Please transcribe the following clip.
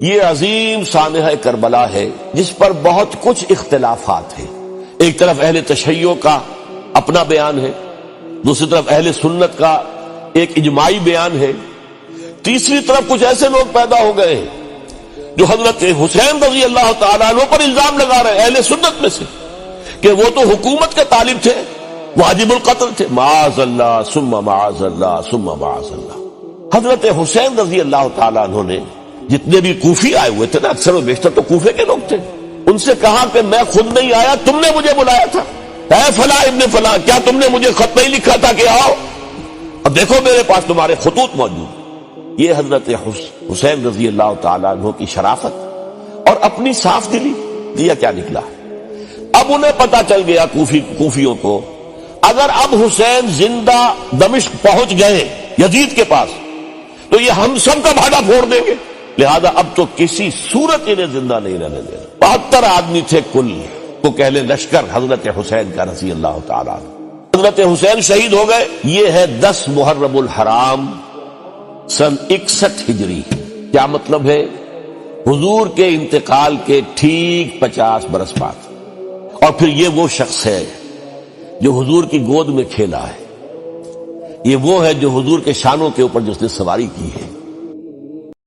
یہ عظیم سانحہ کربلا ہے جس پر بہت کچھ اختلافات ہیں. ایک طرف اہل تشیع کا اپنا بیان ہے، دوسری طرف اہل سنت کا ایک اجماعی بیان ہے، تیسری طرف کچھ ایسے لوگ پیدا ہو گئے ہیں جو حضرت حسین رضی اللہ تعالیٰ عنہ پر الزام لگا رہے ہیں اہل سنت میں سے کہ وہ تو حکومت کے طالب تھے، واجب القتل تھے. معاذ اللہ ثم معاذ اللہ ثم معاذ اللہ. حضرت حسین رضی اللہ تعالیٰ عنہ نے جتنے بھی کوفی آئے ہوئے تھے نا، اکثر و بیشتر تو کوفے کے لوگ تھے، ان سے کہا کہ میں خود نہیں آیا، تم نے مجھے بلایا تھا. اے فلاں ابن فلاں، کیا تم نے مجھے خط نہیں لکھا تھا کہ آؤ؟ اب دیکھو میرے پاس تمہارے خطوط موجود. یہ حضرت حسین رضی اللہ تعالیٰ عنہ کی شرافت اور اپنی صاف دلی. دیا کیا نکلا؟ اب انہیں پتا چل گیا کوفیوں کو، اگر اب حسین زندہ دمشق پہنچ گئے یزید کے پاس تو یہ ہم سب کا بھاڑا پھوڑ دیں گے، لہذا اب تو کسی صورت انہیں زندہ نہیں رہنے دینا. 72 آدمی تھے کل، تو کہلے لشکر حضرت حسین کا رضی اللہ تعالیٰ عنہ. حضرت حسین شہید ہو گئے. یہ ہے 10 محرم الحرام سن 61 ہجری. کیا مطلب ہے؟ حضور کے انتقال کے ٹھیک 50 برس بعد. اور پھر یہ وہ شخص ہے جو حضور کی گود میں کھیلا ہے، یہ وہ ہے جو حضور کے شانوں کے اوپر جس نے سواری کی ہے.